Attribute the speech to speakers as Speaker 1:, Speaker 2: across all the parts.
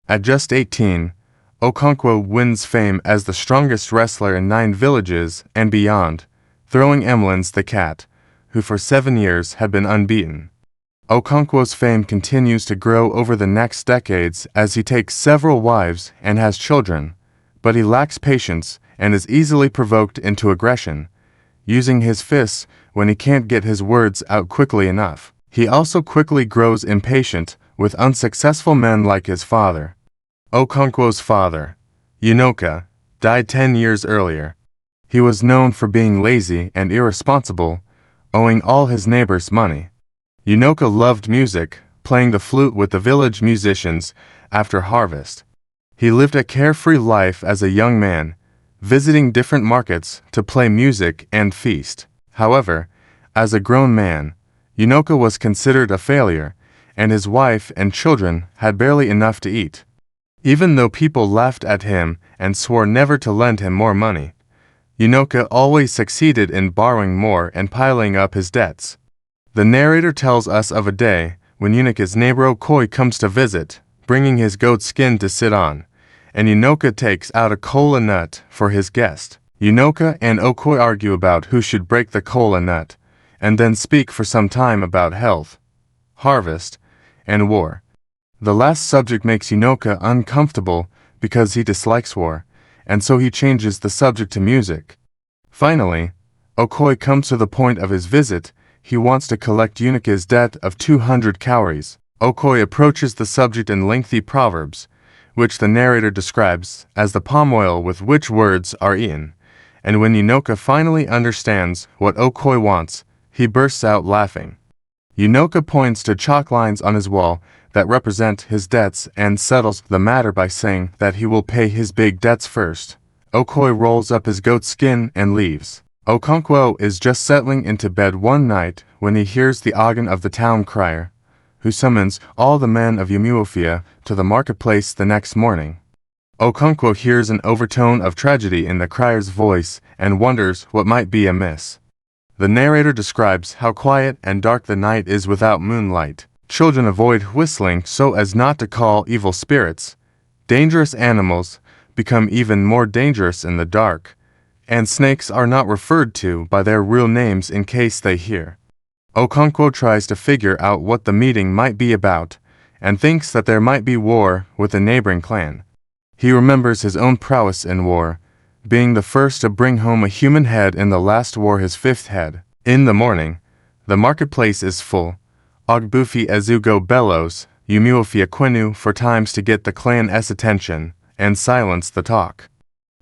Speaker 1: At just 18, Okonkwo wins fame as the strongest wrestler in 9 villages and beyond, throwing Emlyn's the cat, who for 7 years had been unbeaten. Okonkwo's fame continues to grow over the next decades as he takes several wives and has children, but he lacks patience and is easily provoked into aggression, using his fists when he can't get his words out quickly enough. He also quickly grows impatient with unsuccessful men like his father. Okonkwo's father, Unoka, died 10 years earlier. He was known for being lazy and irresponsible, owing all his neighbors money. Unoka loved music, playing the flute with the village musicians after harvest. He lived a carefree life as a young man, visiting different markets to play music and feast. However, as a grown man, Unoka was considered a failure, and his wife and children had barely enough to eat. Even though people laughed at him and swore never to lend him more money, Unoka always succeeded in borrowing more and piling up his debts. The narrator tells us of a day when Unoka's neighbor Okoi comes to visit, bringing his goat skin to sit on, and Unoka takes out a kola nut for his guest. Unoka and Okoi argue about who should break the kola nut, and then speak for some time about health, harvest, and war. The last subject makes Unoka uncomfortable because he dislikes war, and so he changes the subject to music. Finally, Okoi comes to the point of his visit. He wants to collect Unoka's debt of 200 cowries. Okoi approaches the subject in lengthy proverbs, which the narrator describes as the palm oil with which words are eaten, and when Unoka finally understands what Okoi wants, he bursts out laughing. Unoka points to chalk lines on his wall that represent his debts and settles the matter by saying that he will pay his big debts first. Okoi rolls up his goat skin and leaves. Okonkwo is just settling into bed one night when he hears the organ of the town crier, who summons all the men of Umuofia to the marketplace the next morning. Okonkwo hears an overtone of tragedy in the crier's voice and wonders what might be amiss. The narrator describes how quiet and dark the night is without moonlight. Children avoid whistling so as not to call evil spirits. Dangerous animals become even more dangerous in the dark, and snakes are not referred to by their real names in case they hear. Okonkwo tries to figure out what the meeting might be about, and thinks that there might be war with a neighboring clan. He remembers his own prowess in war, being the first to bring home a human head in the last war, his 5th head. In the morning, the marketplace is full. Ogbufi Ezugo bellows, Umuofia Quenu for times to get the clan's attention, and silence the talk.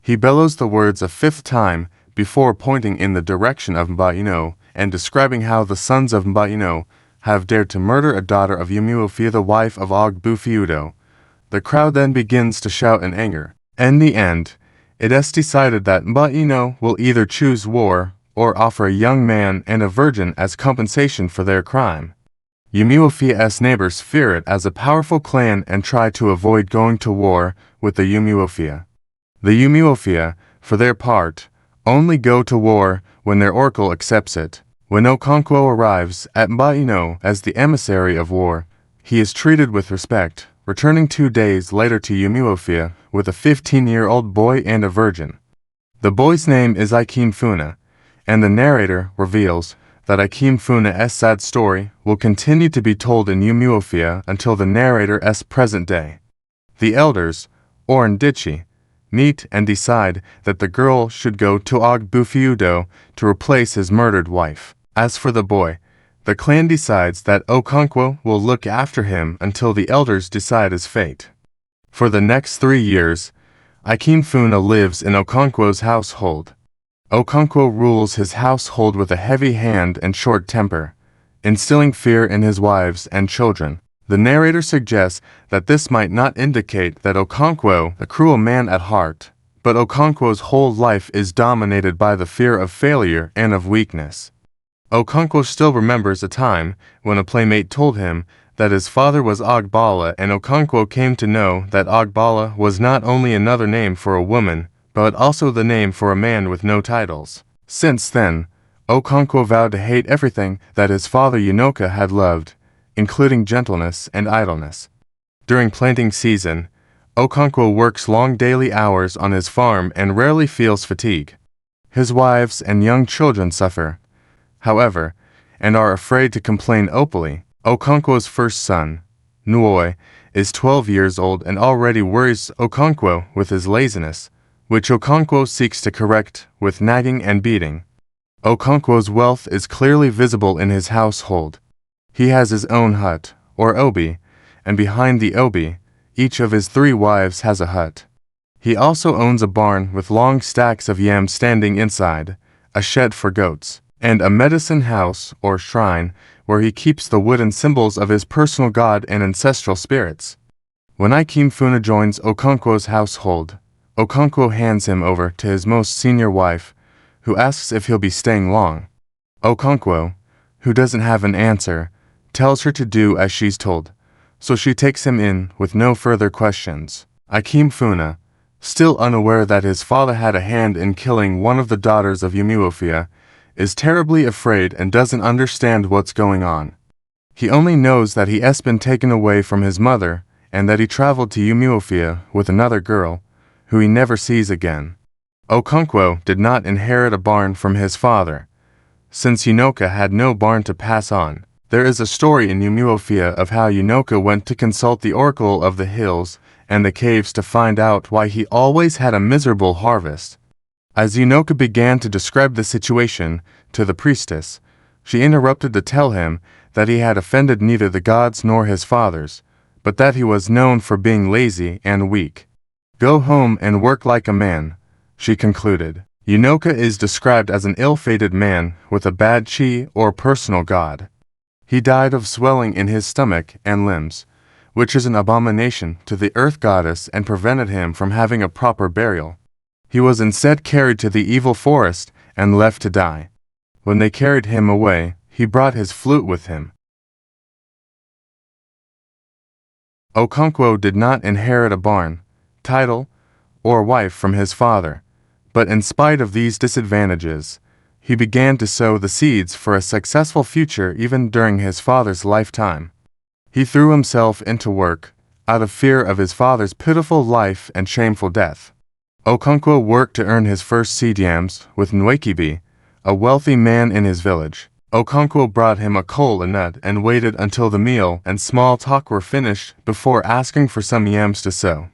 Speaker 1: He bellows the words a 5th time before pointing in the direction of Mbaino and describing how the sons of Mbaino have dared to murder a daughter of Umuofia, the wife of Ogbufiudo. The crowd then begins to shout in anger. In the end, it is decided that Mbaino will either choose war or offer a young man and a virgin as compensation for their crime. Umuofia's neighbors fear it as a powerful clan and try to avoid going to war with the Umuofia. The Umuofia, for their part, only go to war when their oracle accepts it. When Okonkwo arrives at Mbaino as the emissary of war, he is treated with respect, returning 2 days later to Umuofia with a 15-year-old boy and a virgin. The boy's name is Ikemfuna, and the narrator reveals that Ikemfuna's sad story will continue to be told in Umuofia until the narrator's present day. The elders, or Ndichi, meet and decide that the girl should go to Ogbufiudo to replace his murdered wife. As for the boy, the clan decides that Okonkwo will look after him until the elders decide his fate. For the next 3 years, Ikemfuna lives in Okonkwo's household. Okonkwo rules his household with a heavy hand and short temper, instilling fear in his wives and children. The narrator suggests that this might not indicate that Okonkwo, a cruel man at heart, but Okonkwo's whole life is dominated by the fear of failure and of weakness. Okonkwo still remembers a time when a playmate told him that his father was Ogbala, and Okonkwo came to know that Ogbala was not only another name for a woman, but also the name for a man with no titles. Since then, Okonkwo vowed to hate everything that his father Unoka had loved, including gentleness and idleness. During planting season, Okonkwo works long daily hours on his farm and rarely feels fatigue. His wives and young children suffer, however, and are afraid to complain openly. Okonkwo's first son, Nuoi, is 12 years old and already worries Okonkwo with his laziness, which Okonkwo seeks to correct with nagging and beating. Okonkwo's wealth is clearly visible in his household. He has his own hut, or obi, and behind the obi, each of his 3 wives has a hut. He also owns a barn with long stacks of yams standing inside, a shed for goats, and a medicine house, or shrine, where he keeps the wooden symbols of his personal god and ancestral spirits. When Ikemefuna joins Okonkwo's household, Okonkwo hands him over to his most senior wife, who asks if he'll be staying long. Okonkwo, who doesn't have an answer, tells her to do as she's told, so she takes him in with no further questions. Ikemefuna, still unaware that his father had a hand in killing one of the daughters of Umuofia, is terribly afraid and doesn't understand what's going on. He only knows that he has been taken away from his mother and that he traveled to Umuofia with another girl, who he never sees again. Okonkwo did not inherit a barn from his father. Since Unoka had no barn to pass on, there is a story in Umuofia of how Unoka went to consult the oracle of the hills and the caves to find out why he always had a miserable harvest. As Unoka began to describe the situation to the priestess, she interrupted to tell him that he had offended neither the gods nor his fathers, but that he was known for being lazy and weak. "Go home and work like a man," she concluded. Unoka is described as an ill-fated man with a bad chi or personal god. He died of swelling in his stomach and limbs, which is an abomination to the earth goddess and prevented him from having a proper burial. He was instead carried to the evil forest and left to die. When they carried him away, he brought his flute with him. Okonkwo did not inherit a barn, title, or wife from his father, but in spite of these disadvantages, he began to sow the seeds for a successful future even during his father's lifetime. He threw himself into work, out of fear of his father's pitiful life and shameful death. Okonkwo worked to earn his first seed yams with Nwekibi, a wealthy man in his village. Okonkwo brought him a coal and nut and waited until the meal and small talk were finished before asking for some yams to sow.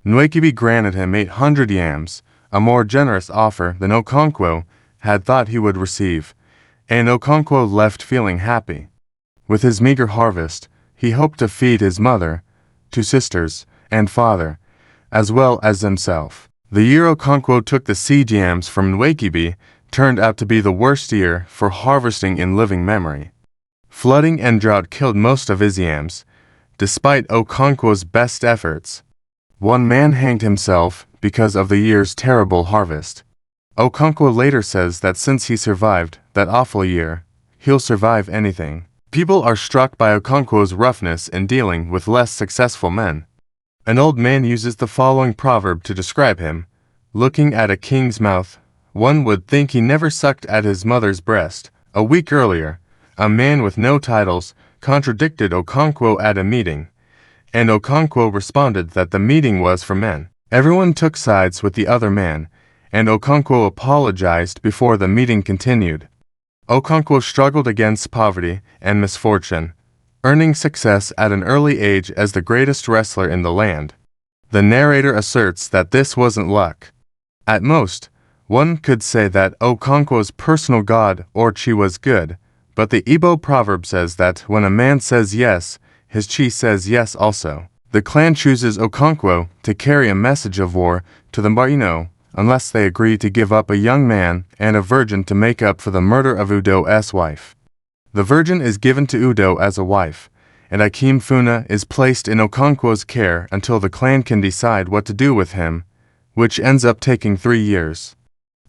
Speaker 1: Nwekibi granted him 800 yams, a more generous offer than Okonkwo had thought he would receive, and Okonkwo left feeling happy. With his meager harvest, he hoped to feed his mother, 2 sisters, and father, as well as himself. The year Okonkwo took the seed yams from Nwekibi turned out to be the worst year for harvesting in living memory. Flooding and drought killed most of his yams, despite Okonkwo's best efforts. One man hanged himself because of the year's terrible harvest. Okonkwo later says that since he survived that awful year, he'll survive anything. People are struck by Okonkwo's roughness in dealing with less successful men. An old man uses the following proverb to describe him: "Looking at a king's mouth, one would think he never sucked at his mother's breast." A week earlier, a man with no titles contradicted Okonkwo at a meeting, and Okonkwo responded that the meeting was for men. Everyone took sides with the other man, and Okonkwo apologized before the meeting continued. Okonkwo struggled against poverty and misfortune, earning success at an early age as the greatest wrestler in the land. The narrator asserts that this wasn't luck. At most, one could say that Okonkwo's personal god or chi was good, but the Igbo proverb says that when a man says yes, his chi says yes also. The clan chooses Okonkwo to carry a message of war to the Marino, unless they agree to give up a young man and a virgin to make up for the murder of Udo's wife. The virgin is given to Udo as a wife, and Ikemefuna is placed in Okonkwo's care until the clan can decide what to do with him, which ends up taking 3 years.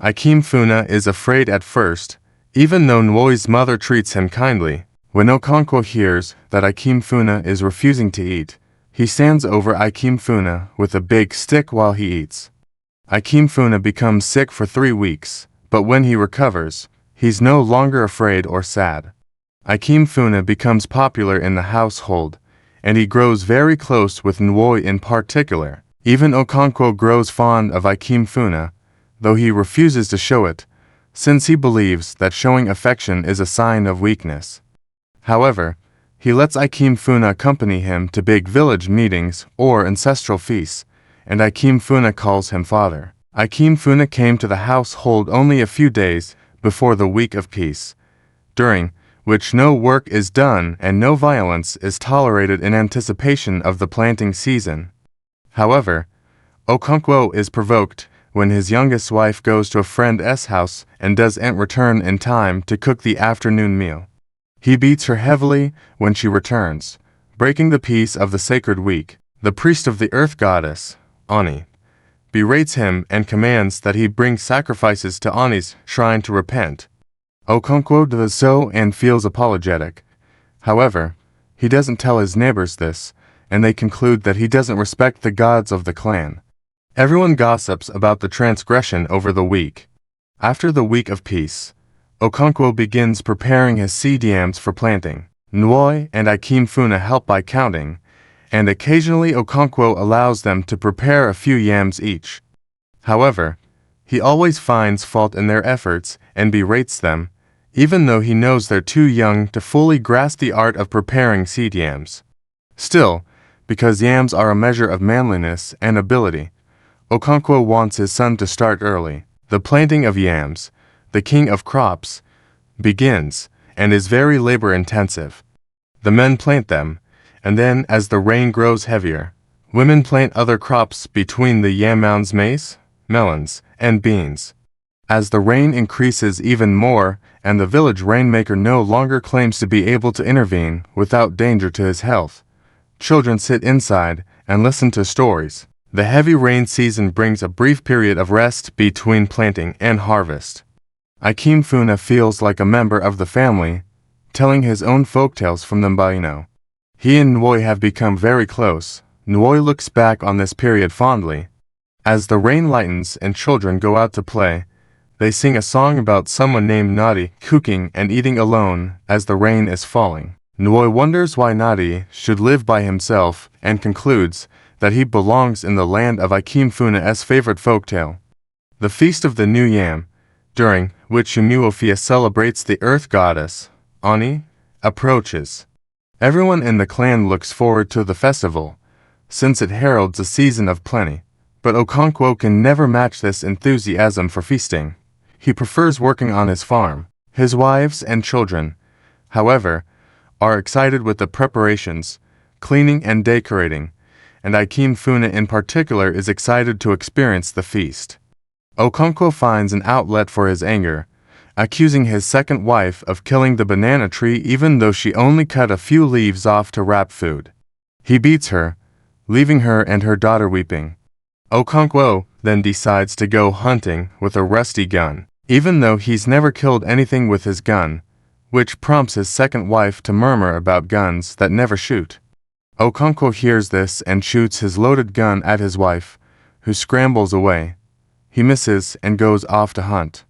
Speaker 1: Ikemefuna is afraid at first, even though Nwoi's mother treats him kindly. When Okonkwo hears that Ikemefuna is refusing to eat, he stands over Ikemefuna with a big stick while he eats. Ikemefuna becomes sick for 3 weeks, but when he recovers, he's no longer afraid or sad. Ikemefuna becomes popular in the household, and he grows very close with Nwoi in particular. Even Okonkwo grows fond of Ikemefuna, though he refuses to show it, since he believes that showing affection is a sign of weakness. However, he lets Ikemefuna accompany him to big village meetings or ancestral feasts, and Ikemefuna calls him father. Ikemefuna came to the household only a few days before the week of peace, during which no work is done and no violence is tolerated in anticipation of the planting season. However, Okonkwo is provoked when his youngest wife goes to a friend's house and doesn't return in time to cook the afternoon meal. He beats her heavily when she returns, breaking the peace of the sacred week. The priest of the earth goddess, Ani, berates him and commands that he bring sacrifices to Ani's shrine to repent. Okonkwo does so and feels apologetic. However, he doesn't tell his neighbors this, and they conclude that he doesn't respect the gods of the clan. Everyone gossips about the transgression over the week. After the week of peace, Okonkwo begins preparing his seed yams for planting. Nwoi and Ikemefuna help by counting, and occasionally Okonkwo allows them to prepare a few yams each. However, he always finds fault in their efforts and berates them, even though he knows they're too young to fully grasp the art of preparing seed yams. Still, because yams are a measure of manliness and ability, Okonkwo wants his son to start early. The planting of yams, the king of crops, begins, and is very labor-intensive. The men plant them, and then as the rain grows heavier, women plant other crops between the yam mounds: maize, melons, and beans. As the rain increases even more, and the village rainmaker no longer claims to be able to intervene without danger to his health, children sit inside and listen to stories. The heavy rain season brings a brief period of rest between planting and harvest. Ikemefuna feels like a member of the family, telling his own folktales from the Mbaino. He and Nwoi have become very close. Nwoi looks back on this period fondly. As the rain lightens and children go out to play, they sing a song about someone named Nadi cooking and eating alone as the rain is falling. Nwoi wonders why Nadi should live by himself and concludes that he belongs in the land of Ikemefuna's favorite folktale. The Feast of the New Yam, during which Umuofia celebrates the earth goddess, Ani, approaches. Everyone in the clan looks forward to the festival, since it heralds a season of plenty. But Okonkwo can never match this enthusiasm for feasting. He prefers working on his farm. His wives and children, however, are excited with the preparations, cleaning and decorating, and Ikemefuna in particular is excited to experience the feast. Okonkwo finds an outlet for his anger, accusing his second wife of killing the banana tree even though she only cut a few leaves off to wrap food. He beats her, leaving her and her daughter weeping. Okonkwo then decides to go hunting with a rusty gun, even though he's never killed anything with his gun, which prompts his second wife to murmur about guns that never shoot. Okonkwo hears this and shoots his loaded gun at his wife, who scrambles away. He misses and goes off to hunt.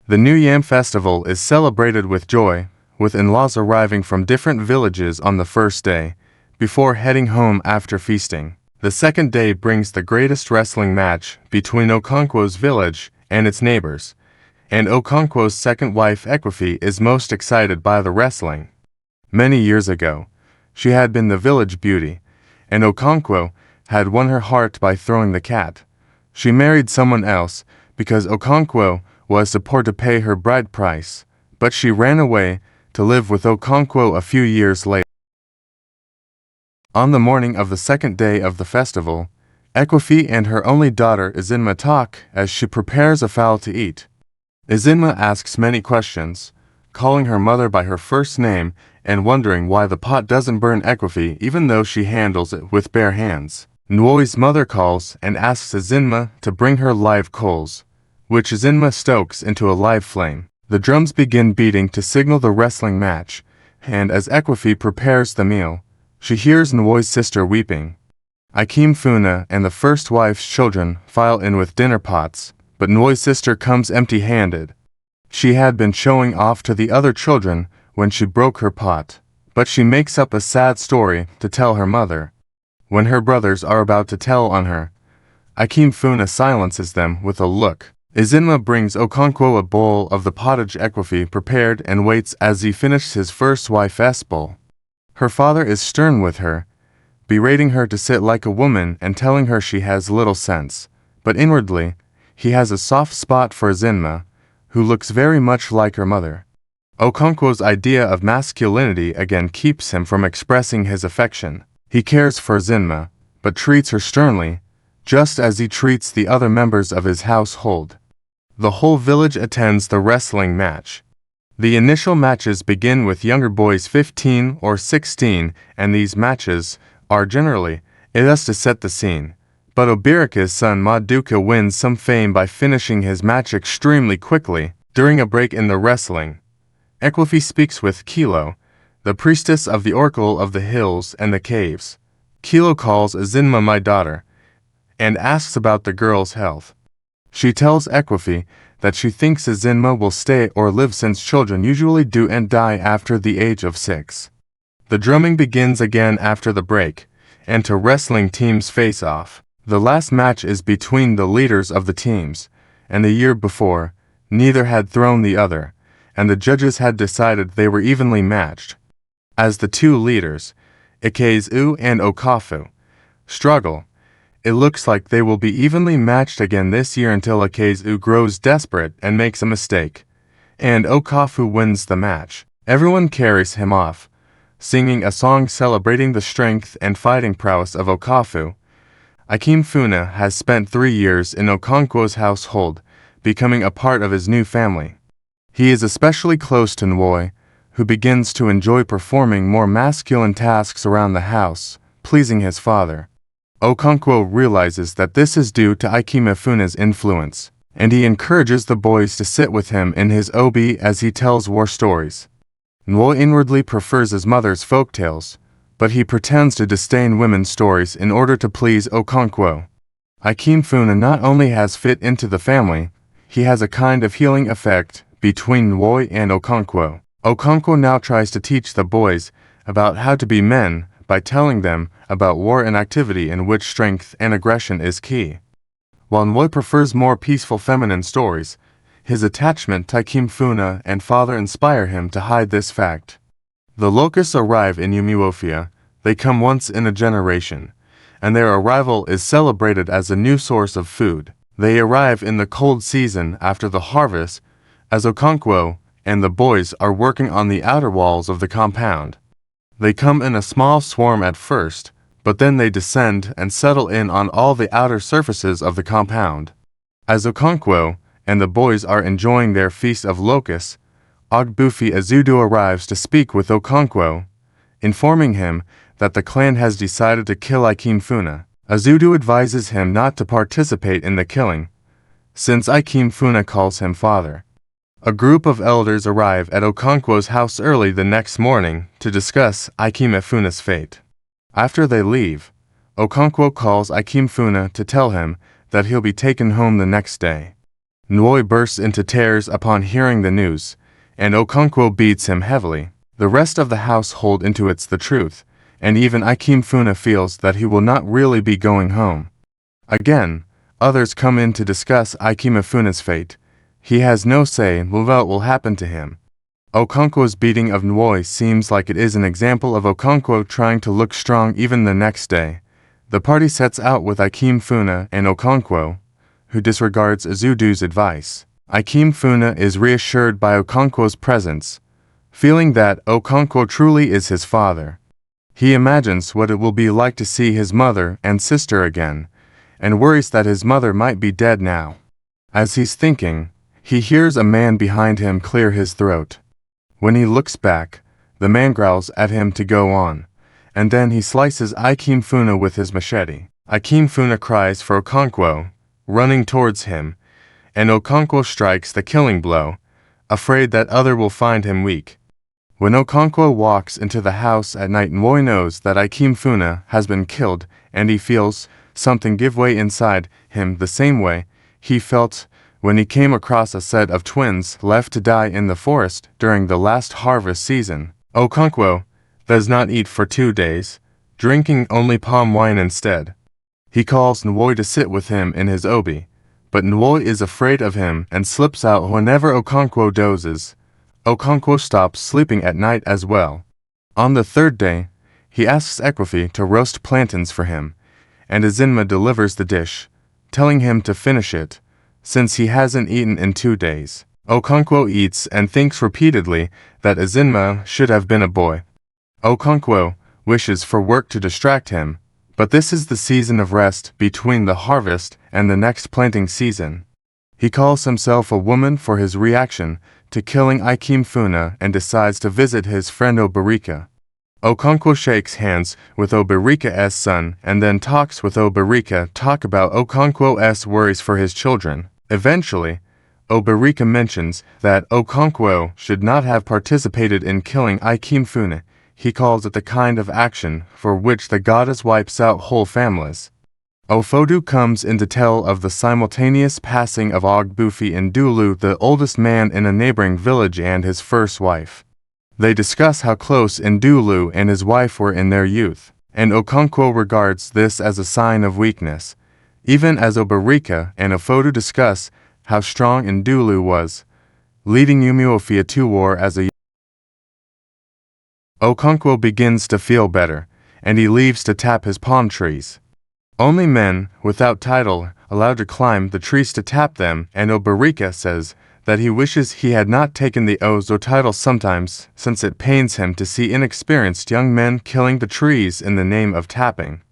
Speaker 1: The New Yam Festival is celebrated with joy, with in-laws arriving from different villages on the first day, before heading home after feasting. The second day brings the greatest wrestling match between Okonkwo's village and its neighbors, and Okonkwo's second wife Ekwefi is most excited by the wrestling. Many years ago, she had been the village beauty, and Okonkwo had won her heart by throwing the cat. She married someone else because Okonkwo was supposed to pay her bride price, but she ran away to live with Okonkwo a few years later. On the morning of the second day of the festival, Ekwefi and her only daughter Izinma talk as she prepares a fowl to eat. Izinma asks many questions, calling her mother by her first name and wondering why the pot doesn't burn Ekwefi even though she handles it with bare hands. Nwoi's mother calls and asks Izinma to bring her live coals, which Izinma stokes into a live flame. The drums begin beating to signal the wrestling match, and as Ekwefi prepares the meal, she hears Nwoi's sister weeping. Ikemefuna and the first wife's children file in with dinner pots, but Nwoi's sister comes empty-handed. She had been showing off to the other children when she broke her pot, but she makes up a sad story to tell her mother. When her brothers are about to tell on her, Ikemefuna silences them with a look. Izinma brings Okonkwo a bowl of the pottage Ekwafi prepared and waits as he finishes his first wife's bowl. Her father is stern with her, berating her to sit like a woman and telling her she has little sense. But inwardly, he has a soft spot for Izinma, who looks very much like her mother. Okonkwo's idea of masculinity again keeps him from expressing his affection. He cares for Izinma, but treats her sternly, just as he treats the other members of his household. The whole village attends the wrestling match. The initial matches begin with younger boys 15 or 16, and these matches are generally, it has to set the scene. But Obirika's son Maduka wins some fame by finishing his match extremely quickly. During a break in the wrestling, Ekwafi speaks with Kilo, the priestess of the Oracle of the Hills and the Caves. Kilo calls Izinma my daughter, and asks about the girl's health. She tells Ekwafi that she thinks Izinma will stay or live since children usually do and die after the age of 6. The drumming begins again after the break, and two wrestling teams face off. The last match is between the leaders of the teams, and the year before, neither had thrown the other, and the judges had decided they were evenly matched. As the two leaders, Ikezu and Okafu, struggle, it looks like they will be evenly matched again this year until Ikezu grows desperate and makes a mistake, and Okafu wins the match. Everyone carries him off, singing a song celebrating the strength and fighting prowess of Okafu. Ikemefuna has spent 3 years in Okonkwo's household, becoming a part of his new family. He is especially close to Nwoi, who begins to enjoy performing more masculine tasks around the house, pleasing his father. Okonkwo realizes that this is due to Ikemefuna's influence, and he encourages the boys to sit with him in his obi as he tells war stories. Nwoi inwardly prefers his mother's folktales, but he pretends to disdain women's stories in order to please Okonkwo. Ikemefuna not only has fit into the family, he has a kind of healing effect between Nwoi and Okonkwo. Okonkwo now tries to teach the boys about how to be men by telling them about war and activity in which strength and aggression is key. While Nwoi prefers more peaceful feminine stories, his attachment to Ikemefuna and father inspire him to hide this fact. The locusts arrive in Umuofia. They come once in a generation, and their arrival is celebrated as a new source of food. They arrive in the cold season after the harvest, as Okonkwo and the boys are working on the outer walls of the compound. They come in a small swarm at first, but then they descend and settle in on all the outer surfaces of the compound. As Okonkwo and the boys are enjoying their feast of locusts, Ogbufi Azudu arrives to speak with Okonkwo, informing him that the clan has decided to kill Ikemefuna. Azudu advises him not to participate in the killing, since Ikemefuna calls him father. A group of elders arrive at Okonkwo's house early the next morning to discuss Ikemefuna's fate. After they leave, Okonkwo calls Ikemefuna to tell him that he'll be taken home the next day. Nwoi bursts into tears upon hearing the news, and Okonkwo beats him heavily. The rest of the household intuits the truth, and even Ikemefuna feels that he will not really be going home. Again, others come in to discuss Ikemefuna's fate. He has no say in what will happen to him. Okonkwo's beating of Nwoi seems like it is an example of Okonkwo trying to look strong even the next day. The party sets out with Ikemefuna and Okonkwo, who disregards Azudu's advice. Ikemefuna is reassured by Okonkwo's presence, feeling that Okonkwo truly is his father. He imagines what it will be like to see his mother and sister again, and worries that his mother might be dead now. As he's thinking, he hears a man behind him clear his throat. When he looks back, the man growls at him to go on, and then he slices Ikemefuna with his machete. Ikemefuna cries for Okonkwo, running towards him, and Okonkwo strikes the killing blow, afraid that other will find him weak. When Okonkwo walks into the house at night, Nwoi knows that Ikemefuna has been killed, and he feels something give way inside him the same way he felt when he came across a set of twins left to die in the forest during the last harvest season. Okonkwo does not eat for 2 days, drinking only palm wine instead. He calls Nwoi to sit with him in his obi, but Nwoi is afraid of him and slips out whenever Okonkwo dozes. Okonkwo stops sleeping at night as well. On the third day, he asks Ekwefi to roast plantains for him, and Ezinma delivers the dish, telling him to finish it, since he hasn't eaten in 2 days. Okonkwo eats and thinks repeatedly that Ezinma should have been a boy. Okonkwo wishes for work to distract him, but this is the season of rest between the harvest and the next planting season. He calls himself a woman for his reaction to killing Ikemefuna and decides to visit his friend Oberika. Okonkwo shakes hands with Oberika's son and then talks with Oberika about Okonkwo's worries for his children. Eventually, Oberika mentions that Okonkwo should not have participated in killing Ikemefuna. He calls it the kind of action for which the goddess wipes out whole families. Ofodu comes in to tell of the simultaneous passing of Ogbufi Ndulu, the oldest man in a neighboring village, and his first wife. They discuss how close Ndulu and his wife were in their youth, and Okonkwo regards this as a sign of weakness, even as Oberika and Ofodu discuss how strong Ndulu was, leading Umuofia to war as a Okonkwo begins to feel better, and he leaves to tap his palm trees. Only men, without title, allowed to climb the trees to tap them, and Oberika says that he wishes he had not taken the Ozo title sometimes, since it pains him to see inexperienced young men killing the trees in the name of tapping.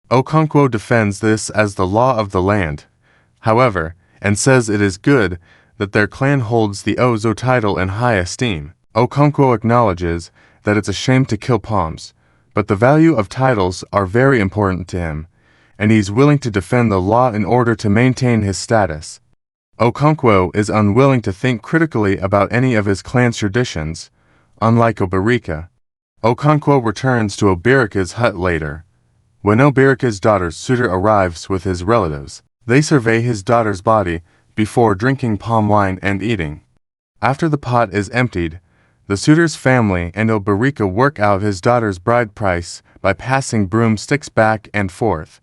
Speaker 1: Okonkwo defends this as the law of the land, however, and says it is good that their clan holds the Ozo title in high esteem. Okonkwo acknowledges that it's a shame to kill palms, but the value of titles are very important to him, and he's willing to defend the law in order to maintain his status. Okonkwo is unwilling to think critically about any of his clan's traditions, unlike Oberika. Okonkwo returns to Oberika's hut later. When Oberika's daughter's suitor arrives with his relatives, they survey his daughter's body before drinking palm wine and eating. After the pot is emptied, the suitor's family and Oberika work out his daughter's bride price by passing broomsticks back and forth.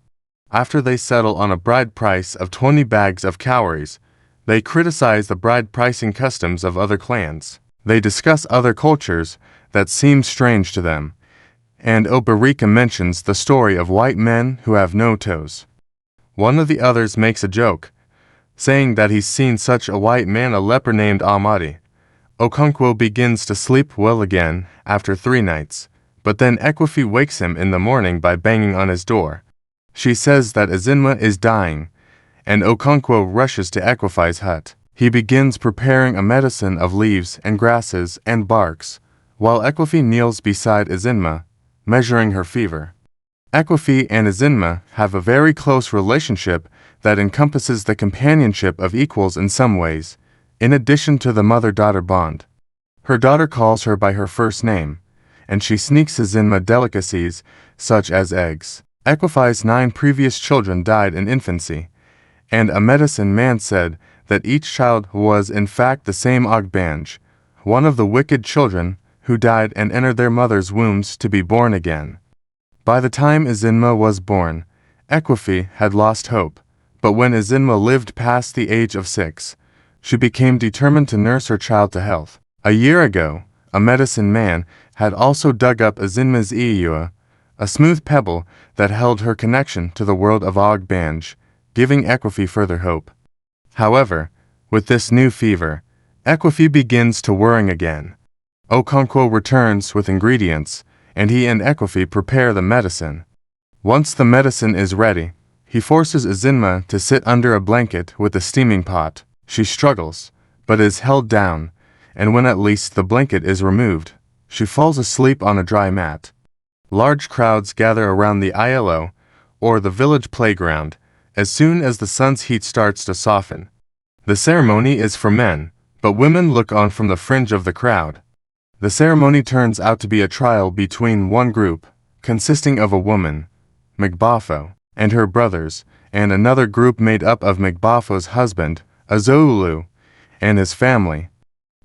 Speaker 1: After they settle on a bride price of 20 bags of cowries, they criticize the bride pricing customs of other clans. They discuss other cultures that seem strange to them, and Oberika mentions the story of white men who have no toes. One of the others makes a joke, saying that he's seen such a white man, a leper named Amadi. Okonkwo begins to sleep well again after 3 nights, but then Ekwefi wakes him in the morning by banging on his door. She says that Ezinma is dying, and Okonkwo rushes to Ekwefi's hut. He begins preparing a medicine of leaves and grasses and barks, while Ekwefi kneels beside Ezinma, measuring her fever. Ekwefi and Ezinma have a very close relationship that encompasses the companionship of equals in some ways, in addition to the mother-daughter bond. Her daughter calls her by her first name, and she sneaks Ezinma delicacies such as eggs. Ekwefi's 9 previous children died in infancy, and a medicine man said that each child was in fact the same Ogbanj, one of the wicked children who died and entered their mother's wombs to be born again. By the time Ezinma was born, Ekwefi had lost hope, but when Ezinma lived past the age of 6, she became determined to nurse her child to health. A year ago, a medicine man had also dug up Ezinma's Iyua, a smooth pebble that held her connection to the world of Ogbanj, giving Ekwefi further hope. However, with this new fever, Ekwefi begins to worrying again. Okonkwo returns with ingredients, and he and Ekwefi prepare the medicine. Once the medicine is ready, he forces Ezinma to sit under a blanket with a steaming pot. She struggles, but is held down, and when at least the blanket is removed, she falls asleep on a dry mat. Large crowds gather around the ILO, or the village playground, as soon as the sun's heat starts to soften. The ceremony is for men, but women look on from the fringe of the crowd. The ceremony turns out to be a trial between one group, consisting of a woman, Mgbafo, and her brothers, and another group made up of Mgbafo's husband, Azoulu, and his family.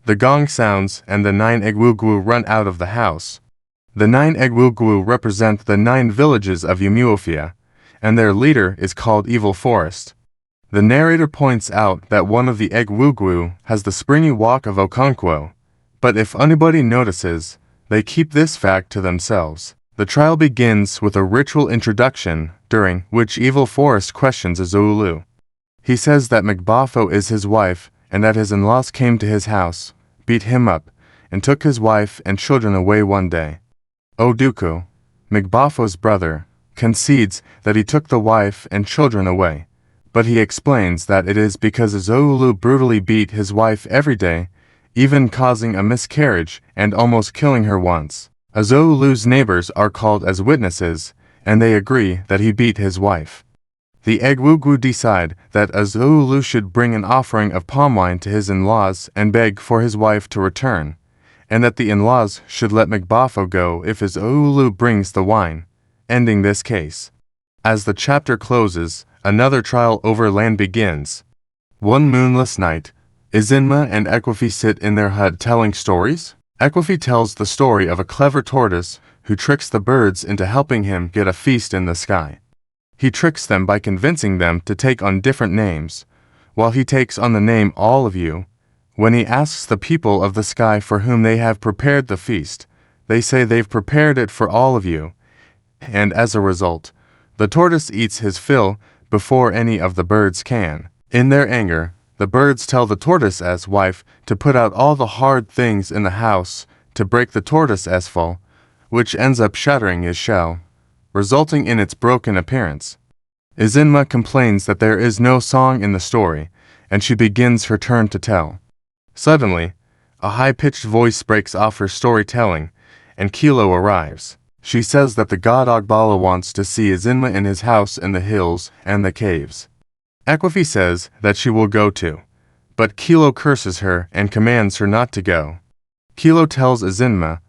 Speaker 1: The gong sounds and the 9 Egwugwu run out of the house. The 9 Egwugwu represent the 9 villages of Umuofia, and their leader is called Evil Forest. The narrator points out that one of the Egwugwu has the springy walk of Okonkwo, but if anybody notices, they keep this fact to themselves. The trial begins with a ritual introduction, during which Evil Forest questions Azulu. He says that Mgbafo is his wife, and that his in-laws came to his house, beat him up, and took his wife and children away one day. Oduku, Mgbafo's brother, concedes that he took the wife and children away, but he explains that it is because Azulu brutally beat his wife every day, even causing a miscarriage and almost killing her once. Azulu's neighbors are called as witnesses, and they agree that he beat his wife. The Egwugwu decide that Azulu should bring an offering of palm wine to his in-laws and beg for his wife to return, and that the in-laws should let Mgbafo go if Azulu brings the wine, ending this case. As the chapter closes, another trial over land begins. One moonless night, Izinma and Ekwefi sit in their hut telling stories. Ekwefi tells the story of a clever tortoise who tricks the birds into helping him get a feast in the sky. He tricks them by convincing them to take on different names, while he takes on the name all of you. When he asks the people of the sky for whom they have prepared the feast, they say they've prepared it for all of you, and as a result, the tortoise eats his fill before any of the birds can. In their anger, the birds tell the tortoise's wife to put out all the hard things in the house to break the tortoise's fall, which ends up shattering his shell, resulting in its broken appearance. Izinma complains that there is no song in the story, and she begins her turn to tell. Suddenly, a high-pitched voice breaks off her storytelling, and Kilo arrives. She says that the god Ogbala wants to see Izinma in his house in the hills and the caves. Ekwefi says that she will go too, but Kilo curses her and commands her not to go. Kilo tells Izinma,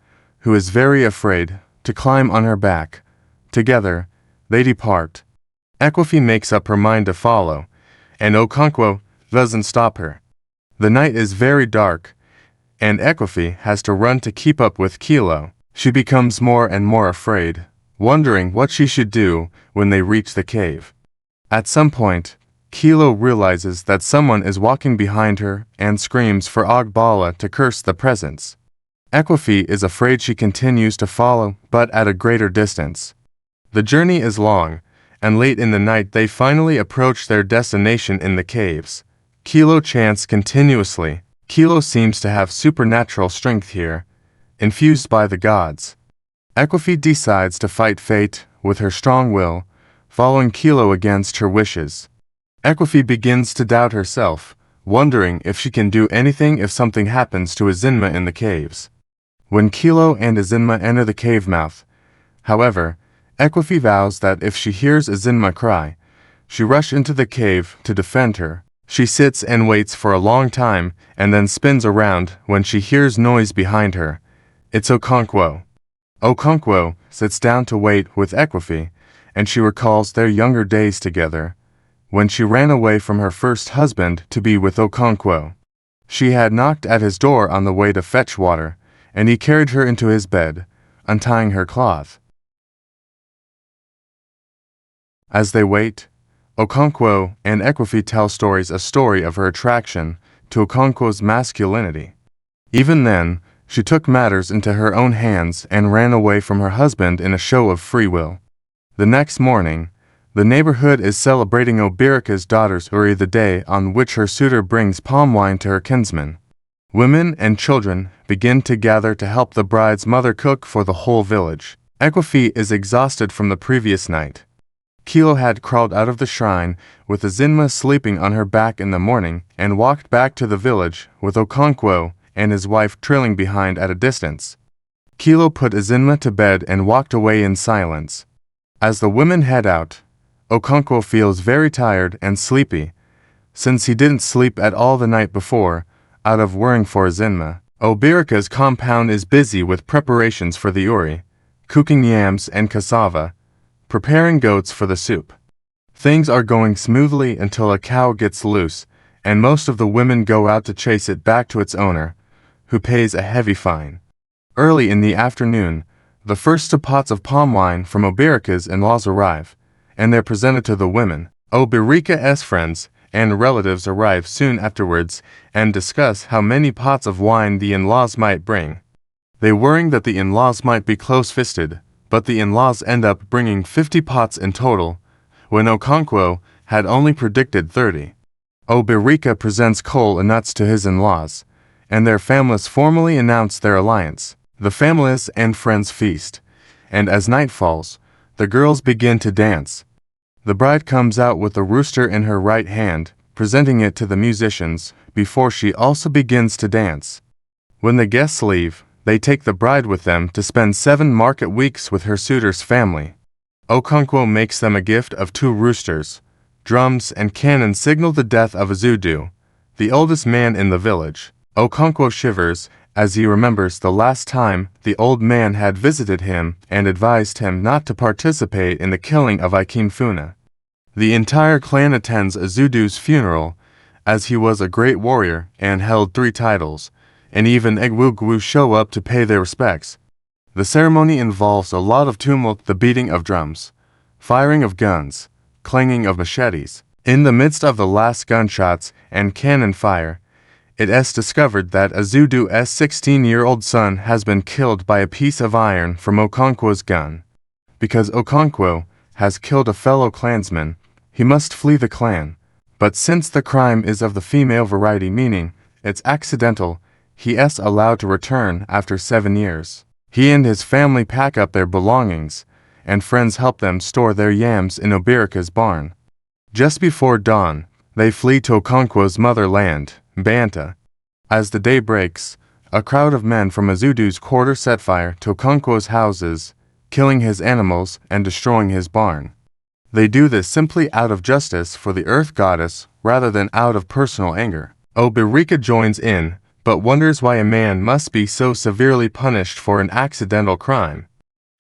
Speaker 1: who is very afraid, to climb on her back. Together, they depart. Ekwefi makes up her mind to follow, and Okonkwo doesn't stop her. The night is very dark, and Ekwefi has to run to keep up with Kilo. She becomes more and more afraid, wondering what she should do when they reach the cave. At some point, Kilo realizes that someone is walking behind her and screams for Ogbala to curse the presence. Ekwefi is afraid she continues to follow, but at a greater distance. The journey is long, and late in the night they finally approach their destination in the caves. Kilo chants continuously. Kilo seems to have supernatural strength here, infused by the gods. Ekwefi decides to fight fate with her strong will, following Kilo against her wishes. Ekwefi begins to doubt herself, wondering if she can do anything if something happens to Izinma in the caves. When Kilo and Izinma enter the cave mouth, however, Ekwefi vows that if she hears Izinma cry, she rushes into the cave to defend her. She sits and waits for a long time and then spins around when she hears noise behind her. It's Okonkwo. Okonkwo sits down to wait with Ekwefi, and she recalls their younger days together, when she ran away from her first husband to be with Okonkwo. She had knocked at his door on the way to fetch water, and he carried her into his bed, untying her cloth. As they wait, Okonkwo and Ekwefi tell a story of her attraction to Okonkwo's masculinity. Even then, she took matters into her own hands and ran away from her husband in a show of free will. The next morning, the neighborhood is celebrating Obirika's daughter's Uri, the day on which her suitor brings palm wine to her kinsman. Women and children begin to gather to help the bride's mother cook for the whole village. Ekwefi is exhausted from the previous night. Kilo had crawled out of the shrine with Izinma sleeping on her back in the morning and walked back to the village with Okonkwo and his wife trailing behind at a distance. Kilo put Izinma to bed and walked away in silence. As the women head out, Okonkwo feels very tired and sleepy, since he didn't sleep at all the night before, out of worrying for Izinma. Obirika's compound is busy with preparations for the Uri, cooking yams and cassava, preparing goats for the soup. Things are going smoothly until a cow gets loose, and most of the women go out to chase it back to its owner, who pays a heavy fine. Early in the afternoon, the first 2 pots of palm wine from Obirika's in-laws arrive, and they're presented to the women. Obirika's friends and relatives arrive soon afterwards and discuss how many pots of wine the in-laws might bring. They worry that the in-laws might be close-fisted, but the in-laws end up bringing 50 pots in total, when Okonkwo had only predicted 30. Obirika presents coal and nuts to his in-laws, and their families formally announce their alliance. The families and friends feast, and as night falls, the girls begin to dance. The bride comes out with a rooster in her right hand, presenting it to the musicians, before she also begins to dance. When the guests leave, they take the bride with them to spend 7 market weeks with her suitor's family. Okonkwo makes them a gift of 2 roosters. Drums and cannon signal the death of Azudu, the oldest man in the village. Okonkwo shivers as he remembers the last time the old man had visited him and advised him not to participate in the killing of Ikemefuna. The entire clan attends Azudu's funeral, as he was a great warrior and held 3 titles, and even Egwugwu show up to pay their respects. The ceremony involves a lot of tumult, the beating of drums, firing of guns, clanging of machetes. In the midst of the last gunshots and cannon fire, it is discovered that Azudu's 16-year-old son has been killed by a piece of iron from Okonkwo's gun. Because Okonkwo has killed a fellow clansman, he must flee the clan. But since the crime is of the female variety, meaning it's accidental, he is allowed to return after 7 years. He and his family pack up their belongings, and friends help them store their yams in Obirika's barn. Just before dawn, they flee to Okonkwo's motherland, Banta. As the day breaks, a crowd of men from Azudu's quarter set fire to Okonkwo's houses, killing his animals and destroying his barn. They do this simply out of justice for the earth goddess rather than out of personal anger. Obirika joins in, but wonders why a man must be so severely punished for an accidental crime.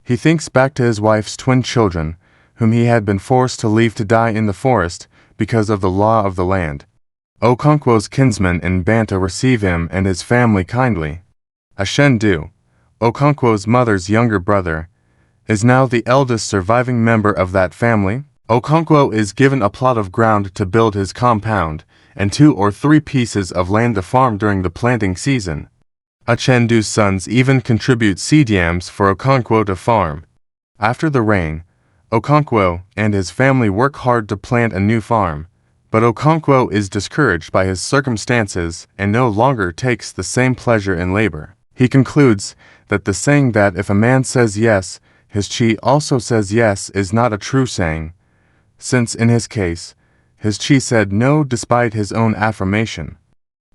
Speaker 1: He thinks back to his wife's twin children, whom he had been forced to leave to die in the forest because of the law of the land. Okonkwo's kinsmen in Banta receive him and his family kindly. Ashendu, Okonkwo's mother's younger brother, is now the eldest surviving member of that family. Okonkwo is given a plot of ground to build his compound, and 2 or 3 pieces of land to farm during the planting season. Achendu's sons even contribute seed yams for Okonkwo to farm. After the rain, Okonkwo and his family work hard to plant a new farm. But Okonkwo is discouraged by his circumstances and no longer takes the same pleasure in labor. He concludes that the saying that if a man says yes, his chi also says yes is not a true saying, since in his case, his chi said no despite his own affirmation.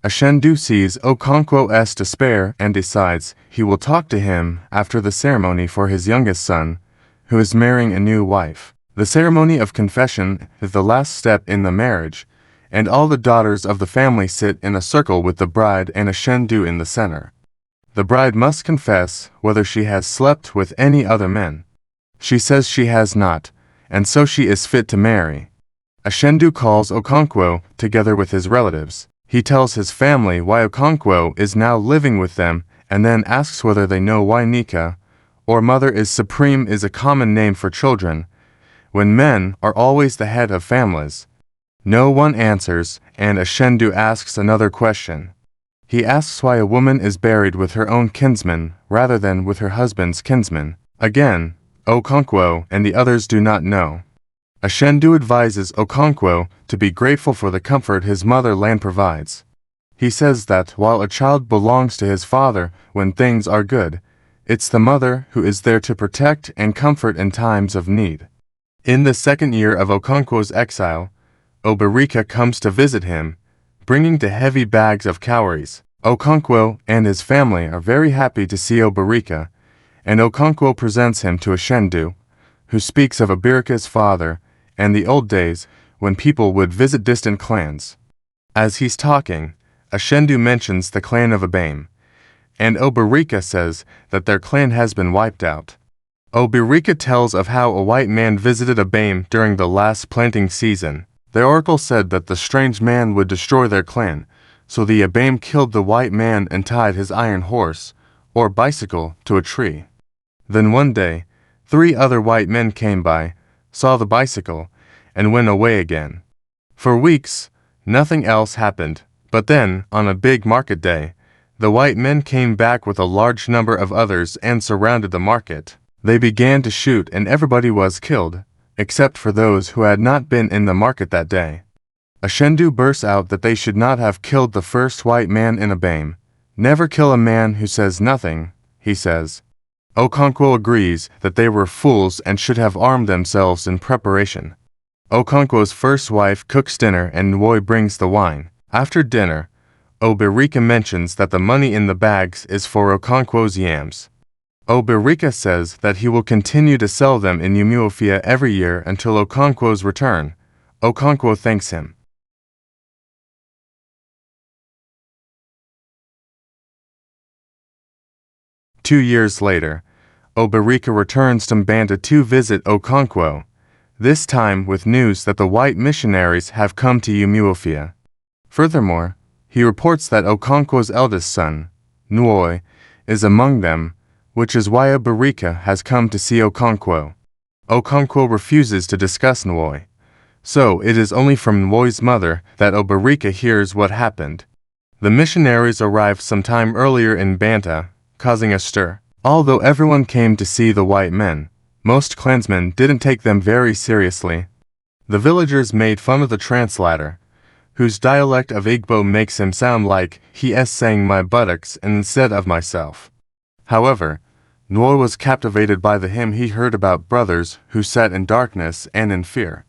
Speaker 1: Ashendu sees Okonkwo's despair and decides he will talk to him after the ceremony for his youngest son, who is marrying a new wife. The ceremony of confession is the last step in the marriage, and all the daughters of the family sit in a circle with the bride and Ashendu in the center. The bride must confess whether she has slept with any other men. She says she has not, and so she is fit to marry. Ashendu calls Okonkwo together with his relatives. He tells his family why Okonkwo is now living with them and then asks whether they know why Nika, or Mother is Supreme, is a common name for children, when men are always the head of families. No one answers, and Ashendu asks another question. He asks why a woman is buried with her own kinsman rather than with her husband's kinsman. Again, Okonkwo and the others do not know. Ashendu advises Okonkwo to be grateful for the comfort his motherland provides. He says that while a child belongs to his father when things are good, it's the mother who is there to protect and comfort in times of need. In the 2nd year of Okonkwo's exile, Obirika comes to visit him, bringing the heavy bags of cowries. Okonkwo and his family are very happy to see Obirika, and Okonkwo presents him to Ashendu, who speaks of Obirika's father and the old days when people would visit distant clans. As he's talking, Ashendu mentions the clan of Abame, and Obirika says that their clan has been wiped out. Obirika tells of how a white man visited Abame during the last planting season. The oracle said that the strange man would destroy their clan, so the Abame killed the white man and tied his iron horse, or bicycle, to a tree. Then one day, 3 other white men came by, saw the bicycle, and went away again. For weeks, nothing else happened, but then, on a big market day, the white men came back with a large number of others and surrounded the market. They began to shoot and everybody was killed, except for those who had not been in the market that day. Ashendu bursts out that they should not have killed the first white man in Abame. Never kill a man who says nothing, he says. Okonkwo agrees that they were fools and should have armed themselves in preparation. Okonkwo's first wife cooks dinner and Nwoi brings the wine. After dinner, Obirika mentions that the money in the bags is for Okonkwo's yams. Obirika says that he will continue to sell them in Umuofia every year until Okonkwo's return. Okonkwo thanks him. Two years later, Obirika returns to Mbanta to visit Okonkwo, this time with news that the white missionaries have come to Umuofia. Furthermore, he reports that Okonkwo's eldest son, Nwoi, is among them, which is why Obirika has come to see Okonkwo. Okonkwo refuses to discuss Nwoi, so it is only from Nwoi's mother that Obirika hears what happened. The missionaries arrived some time earlier in Mbanta, causing a stir. Although everyone came to see the white men, most clansmen didn't take them very seriously. The villagers made fun of the translator, whose dialect of Igbo makes him sound like he is saying my buttocks instead of myself. However, Nwoi was captivated by the hymn he heard about brothers who sat in darkness and in fear.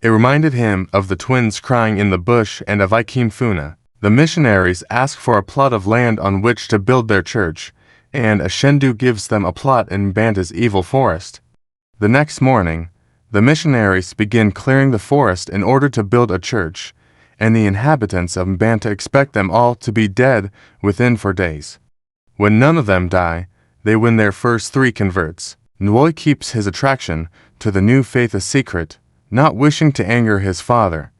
Speaker 1: It reminded him of the twins crying in the bush and of Ikemfuna. The missionaries ask for a plot of land on which to build their church, and Ashendu gives them a plot in Mbanta's evil forest. The next morning, the missionaries begin clearing the forest in order to build a church, and the inhabitants of Mbanta expect them all to be dead within 4 days. When none of them die, they win their first 3 converts. Nwoi keeps his attraction to the new faith a secret, not wishing to anger his father,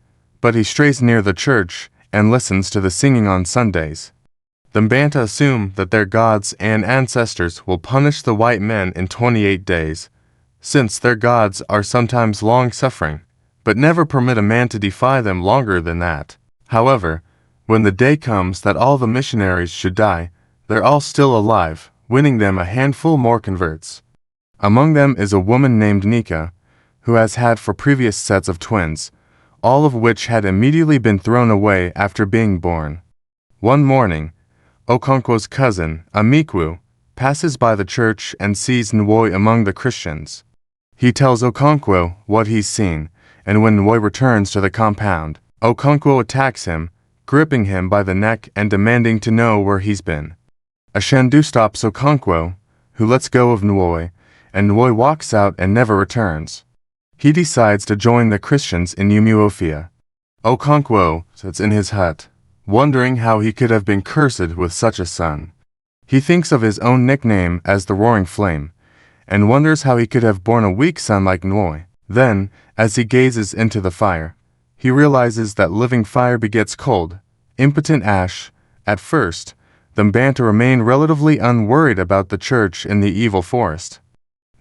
Speaker 1: but he strays near the church and listens to the singing on Sundays. The Mbanta assume that their gods and ancestors will punish the white men in 28 days, since their gods are sometimes long-suffering, but never permit a man to defy them longer than that. However, when the day comes that all the missionaries should die, they're all still alive, winning them a handful more converts. Among them is a woman named Nika, who has had 4 previous sets of twins, all of which had immediately been thrown away after being born. One morning, Okonkwo's cousin, Amikwu, passes by the church and sees Nwoi among the Christians. He tells Okonkwo what he's seen, and when Nwoi returns to the compound, Okonkwo attacks him, gripping him by the neck and demanding to know where he's been. Ashendu stops Okonkwo, who lets go of Nwoi, and Nwoi walks out and never returns. He decides to join the Christians in Umuofia. Okonkwo sits in his hut, wondering how he could have been cursed with such a son. He thinks of his own nickname as the Roaring Flame, and wonders how he could have borne a weak son like Nwoi. Then, as he gazes into the fire, he realizes that living fire begets cold, impotent ash. At first, the Mbanta remain relatively unworried about the church in the evil forest.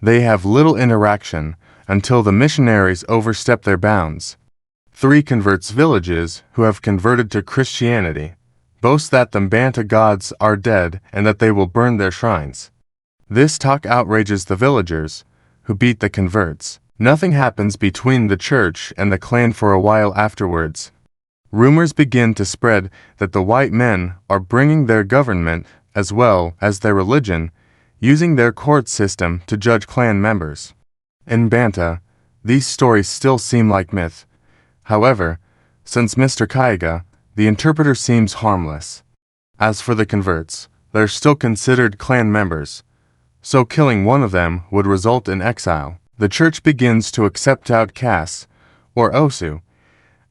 Speaker 1: They have little interaction until the missionaries overstep their bounds. 3 converts villages who have converted to Christianity boast that the Mbanta gods are dead and that they will burn their shrines. This talk outrages the villagers, who beat the converts. Nothing happens between the church and the clan for a while afterwards. Rumors begin to spread that the white men are bringing their government, as well as their religion, using their court system to judge clan members. In Mbanta, these stories still seem like myth. However, since Mr. Kaiga, the interpreter seems harmless. As for the converts, they're still considered clan members, so killing one of them would result in exile. The church begins to accept outcasts, or osu,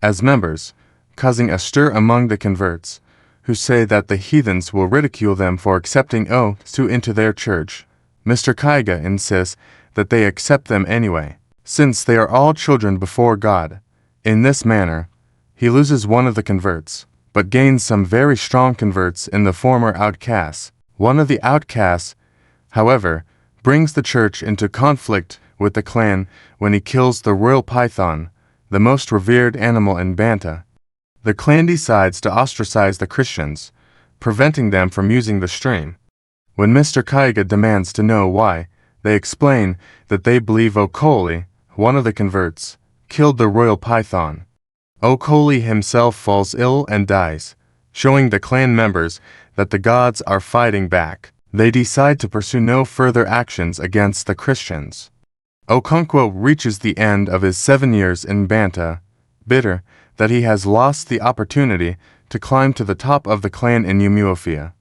Speaker 1: as members, causing a stir among the converts, who say that the heathens will ridicule them for accepting osu into their church. Mr. Kaiga insists that they accept them anyway, since they are all children before God. In this manner, he loses one of the converts, but gains some very strong converts in the former outcasts. One of the outcasts, however, brings the church into conflict with the clan when he kills the royal python, the most revered animal in Banta. The clan decides to ostracize the Christians, preventing them from using the stream. When Mr. Kaiga demands to know why, they explain that they believe Okoli, one of the converts, killed the royal python. Okoli himself falls ill and dies, showing the clan members that the gods are fighting back. They decide to pursue no further actions against the Christians. Okonkwo reaches the end of his 7 years in Banta, bitter that he has lost the opportunity to climb to the top of the clan in Umuofia.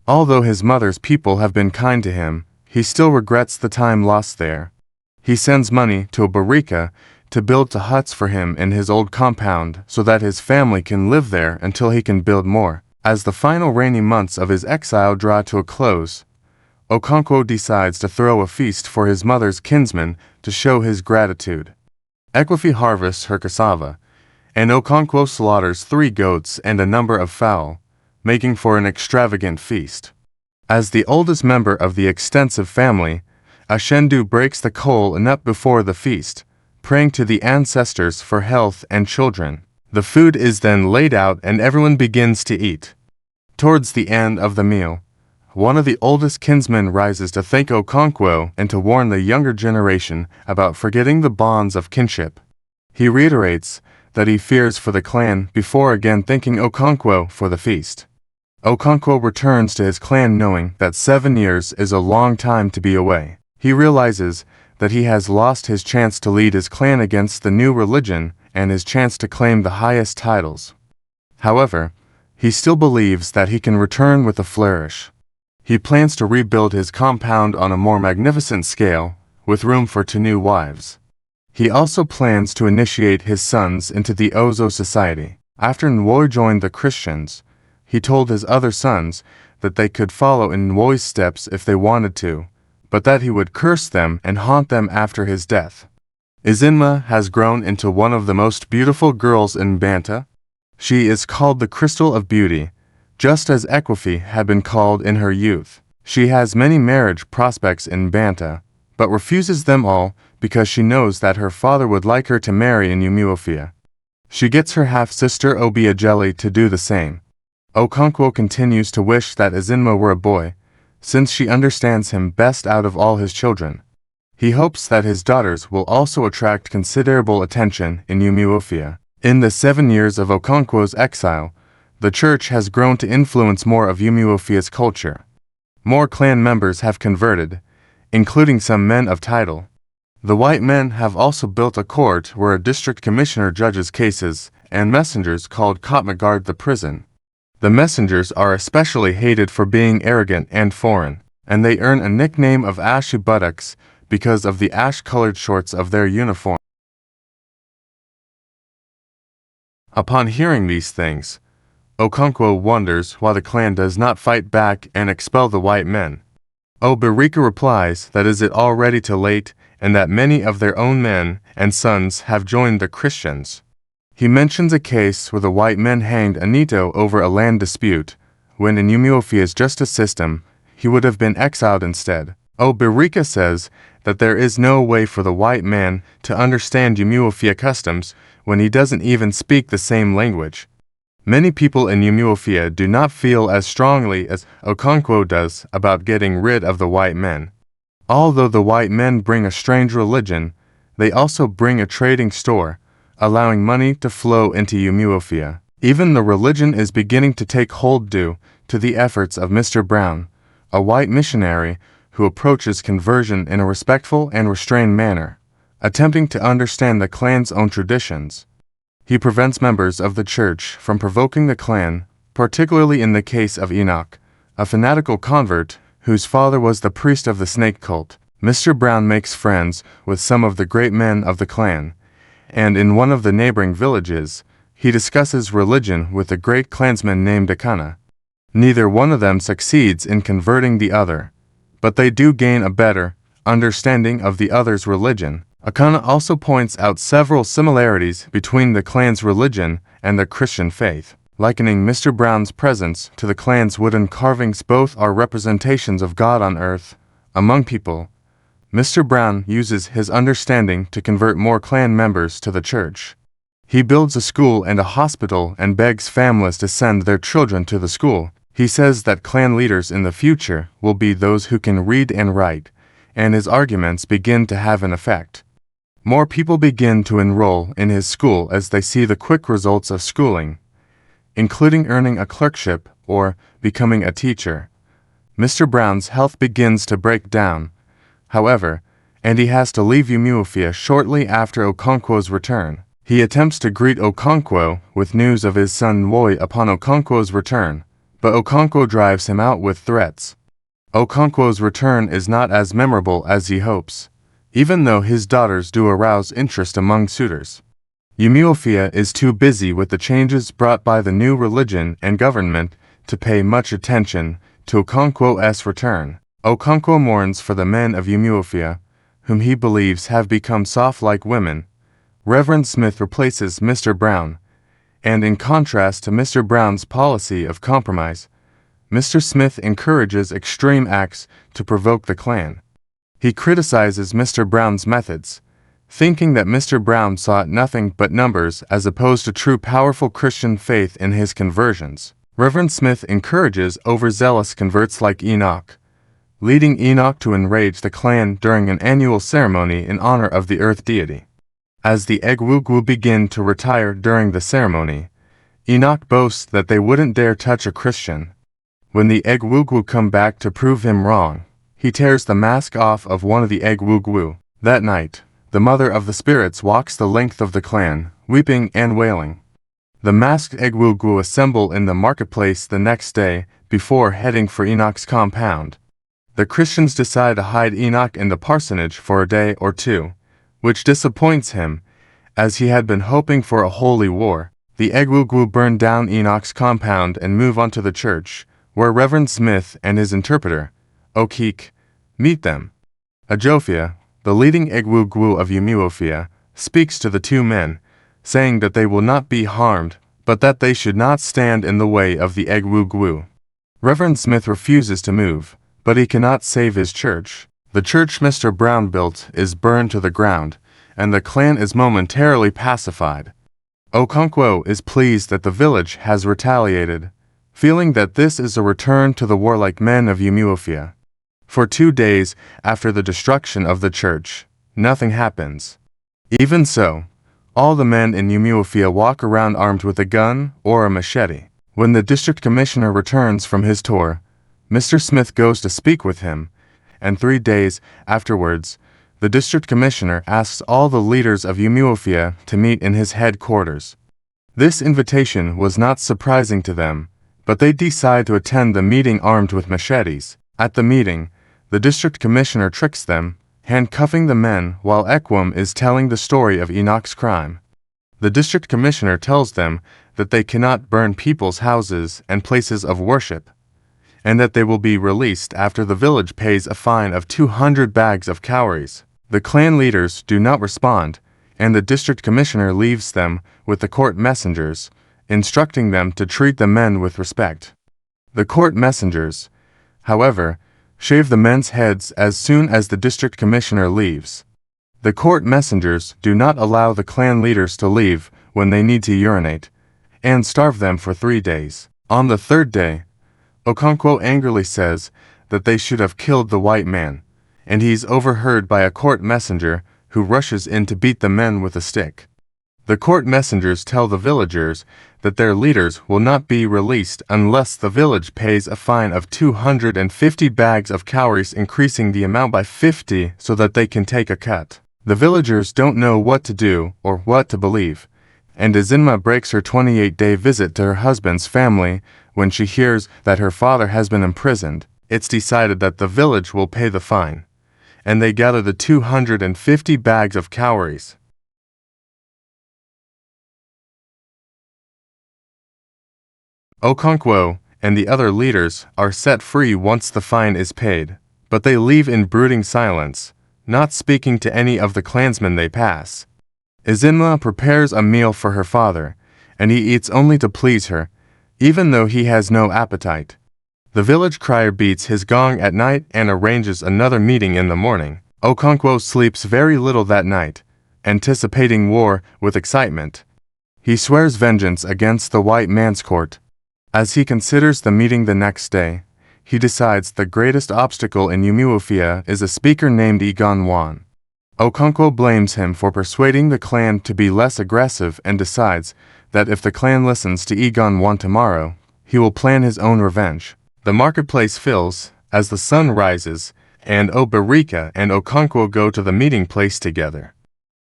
Speaker 1: Although his mother's people have been kind to him, he still regrets the time lost there. He sends money to a barika to build huts for him in his old compound so that his family can live there until he can build more. As the final rainy months of his exile draw to a close, Okonkwo decides to throw a feast for his mother's kinsmen to show his gratitude. Ekwefi harvests her cassava, and Okonkwo slaughters 3 goats and a number of fowl, making for an extravagant feast. As the oldest member of the extensive family, Ashendu breaks the coal and up before the feast, praying to the ancestors for health and children. The food is then laid out and everyone begins to eat. Towards the end of the meal, one of the oldest kinsmen rises to thank Okonkwo and to warn the younger generation about forgetting the bonds of kinship. He reiterates that he fears for the clan before again thanking Okonkwo for the feast. Okonkwo returns to his clan knowing that 7 years is a long time to be away. He realizes that he has lost his chance to lead his clan against the new religion and his chance to claim the highest titles. However, he still believes that he can return with a flourish. He plans to rebuild his compound on a more magnificent scale, with room for 2 new wives. He also plans to initiate his sons into the Ozo society. After Nwoy joined the Christians, he told his other sons that they could follow in Nwoy's steps if they wanted to, but that he would curse them and haunt them after his death. Izinma has grown into one of the most beautiful girls in Banta. She is called the Crystal of Beauty, just as Ekwefi had been called in her youth. She has many marriage prospects in Banta, but refuses them all because she knows that her father would like her to marry in Umuofia. She gets her half-sister Obiajeli to do the same. Okonkwo continues to wish that Izinma were a boy, since she understands him best out of all his children. He hopes that his daughters will also attract considerable attention in Umuofia. In the 7 years of Okonkwo's exile, the church has grown to influence more of Umuofia's culture. More clan members have converted, including some men of title. The white men have also built a court where a district commissioner judges cases, and messengers called Kotma guard the prison. The messengers are especially hated for being arrogant and foreign, and they earn a nickname of ashy buttocks because of the ash-colored shorts of their uniform. Upon hearing these things, Okonkwo wonders why the clan does not fight back and expel the white men. Obirika replies that is it already too late and that many of their own men and sons have joined the Christians. He mentions a case where the white men hanged Anito over a land dispute, when in Umuofia's justice system, he would have been exiled instead. Obirika says that there is no way for the white man to understand Umuofia customs when he doesn't even speak the same language. Many people in Umuofia do not feel as strongly as Okonkwo does about getting rid of the white men. Although the white men bring a strange religion, they also bring a trading store, allowing money to flow into Umuofia. Even the religion is beginning to take hold due to the efforts of Mr. Brown, a white missionary who approaches conversion in a respectful and restrained manner, attempting to understand the clan's own traditions. He prevents members of the church from provoking the clan, particularly in the case of Enoch, a fanatical convert whose father was the priest of the snake cult. Mr. Brown makes friends with some of the great men of the clan, and in one of the neighboring villages, he discusses religion with a great clansman named Akana. Neither one of them succeeds in converting the other, but they do gain a better understanding of the other's religion. Akana also points out several similarities between the clan's religion and the Christian faith, likening Mr. Brown's presence to the clan's wooden carvings. Both are representations of God on earth, among people, Mr. Brown uses his understanding to convert more clan members to the church. He builds a school and a hospital and begs families to send their children to the school. He says that clan leaders in the future will be those who can read and write, and his arguments begin to have an effect. More people begin to enroll in his school as they see the quick results of schooling, including earning a clerkship or becoming a teacher. Mr. Brown's health begins to break down, however, and he has to leave Umuofia shortly after Okonkwo's return. He attempts to greet Okonkwo with news of his son Nwoi upon Okonkwo's return, but Okonkwo drives him out with threats. Okonkwo's return is not as memorable as he hopes, even though his daughters do arouse interest among suitors. Umuofia is too busy with the changes brought by the new religion and government to pay much attention to Okonkwo's return. Okonkwo mourns for the men of Umuofia, whom he believes have become soft like women. Reverend Smith replaces Mr. Brown, and in contrast to Mr. Brown's policy of compromise, Mr. Smith encourages extreme acts to provoke the clan. He criticizes Mr. Brown's methods, thinking that Mr. Brown sought nothing but numbers as opposed to true powerful Christian faith in his conversions. Reverend Smith encourages overzealous converts like Enoch, leading Enoch to enrage the clan during an annual ceremony in honor of the earth deity. As the Egwugwu begin to retire during the ceremony, Enoch boasts that they wouldn't dare touch a Christian. When the Egwugwu come back to prove him wrong, he tears the mask off of one of the Egwugwu. That night, the mother of the spirits walks the length of the clan, weeping and wailing. The masked Egwugwu assemble in the marketplace the next day before heading for Enoch's compound. The Christians decide to hide Enoch in the parsonage for a day or two, which disappoints him, as he had been hoping for a holy war. The Egwugwu burn down Enoch's compound and move on to the church, where Reverend Smith and his interpreter, Okik, meet them. Ajofia, the leading Egwugwu of Umuofia, speaks to the two men, saying that they will not be harmed, but that they should not stand in the way of the Egwugwu. Reverend Smith refuses to move, but he cannot save his church. The church Mr. Brown built is burned to the ground, and the clan is momentarily pacified. Okonkwo is pleased that the village has retaliated, feeling that this is a return to the warlike men of Umuofia. For 2 days after the destruction of the church, nothing happens. Even so, all the men in Umuofia walk around armed with a gun or a machete. When the district commissioner returns from his tour, Mr. Smith goes to speak with him, and 3 days afterwards, the district commissioner asks all the leaders of Umuofia to meet in his headquarters. This invitation was not surprising to them, but they decide to attend the meeting armed with machetes. At the meeting, the district commissioner tricks them, handcuffing the men while Ekwum is telling the story of Enoch's crime. The district commissioner tells them that they cannot burn people's houses and places of worship, and that they will be released after the village pays a fine of 200 bags of cowries. The clan leaders do not respond, and the district commissioner leaves them with the court messengers, instructing them to treat the men with respect. The court messengers, however, shave the men's heads as soon as the district commissioner leaves. The court messengers do not allow the clan leaders to leave when they need to urinate, and starve them for 3 days. On the 3rd day, Okonkwo angrily says that they should have killed the white man, and he's overheard by a court messenger who rushes in to beat the men with a stick. The court messengers tell the villagers that their leaders will not be released unless the village pays a fine of 250 bags of cowries, increasing the amount by 50 so that they can take a cut. The villagers don't know what to do or what to believe, and Izinma breaks her 28-day visit to her husband's family when she hears that her father has been imprisoned. It's decided that the village will pay the fine, and they gather the 250 bags of cowries. Okonkwo and the other leaders are set free once the fine is paid, but they leave in brooding silence, not speaking to any of the clansmen they pass. Izinma prepares a meal for her father, and he eats only to please her, even though he has no appetite. The village crier beats his gong at night and arranges another meeting in the morning. Okonkwo sleeps very little that night, anticipating war with excitement. He swears vengeance against the white man's court. As he considers the meeting the next day, he decides the greatest obstacle in Umuofia is a speaker named Igbo. Okonkwo blames him for persuading the clan to be less aggressive and decides that if the clan listens to Igbo tomorrow, he will plan his own revenge. The marketplace fills as the sun rises, and Oberika and Okonkwo go to the meeting place together.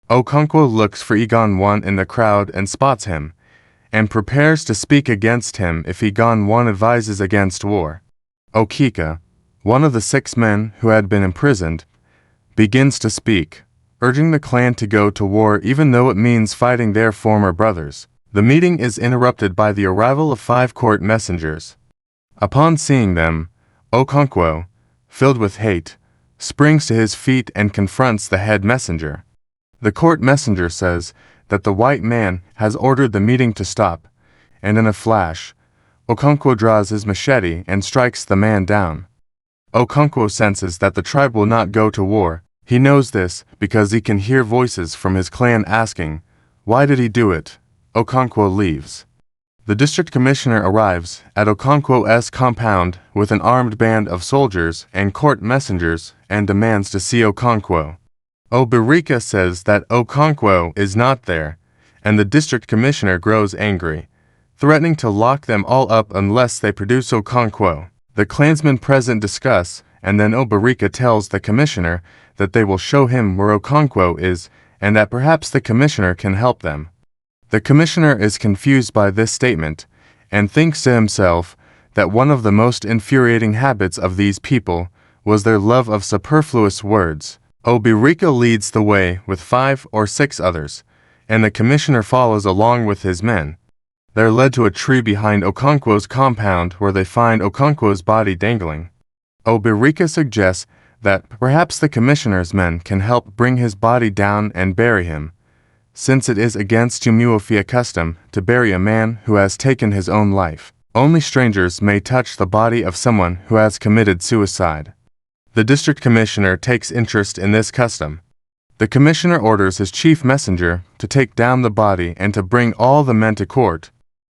Speaker 1: Okonkwo looks for Igbo in the crowd and spots him, and prepares to speak against him if Igbo advises against war. Okika, one of the 6 men who had been imprisoned, begins to speak, urging the clan to go to war even though it means fighting their former brothers. The meeting is interrupted by the arrival of 5 court messengers. Upon seeing them, Okonkwo, filled with hate, springs to his feet and confronts the head messenger. The court messenger says that the white man has ordered the meeting to stop, and in a flash, Okonkwo draws his machete and strikes the man down. Okonkwo senses that the tribe will not go to war. He knows this because he can hear voices from his clan asking, "Why did he do it?" Okonkwo leaves. The district commissioner arrives at Okonkwo's compound with an armed band of soldiers and court messengers and demands to see Okonkwo. Oberika says that Okonkwo is not there, and the district commissioner grows angry, threatening to lock them all up unless they produce Okonkwo. The clansmen present discuss, and then Oberika tells the commissioner that they will show him where Okonkwo is and that perhaps the commissioner can help them. The commissioner is confused by this statement and thinks to himself that one of the most infuriating habits of these people was their love of superfluous words. Oberika leads the way with 5 or 6 others, and the commissioner follows along with his men. They're led to a tree behind Okonkwo's compound where they find Okonkwo's body dangling. Oberika suggests that perhaps the commissioner's men can help bring his body down and bury him, since it is against Umuofia custom to bury a man who has taken his own life. Only strangers may touch the body of someone who has committed suicide. The district commissioner takes interest in this custom. The commissioner orders his chief messenger to take down the body and to bring all the men to court.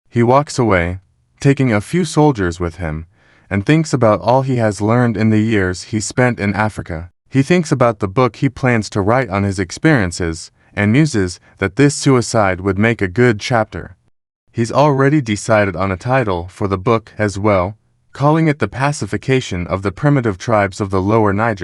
Speaker 1: He walks away, taking a few soldiers with him, and thinks about all he has learned in the years he spent in Africa. He thinks about the book he plans to write on his experiences, and muses that this suicide would make a good chapter. He's already decided on a title for the book as well, calling it The Pacification of the Primitive Tribes of the Lower Niger.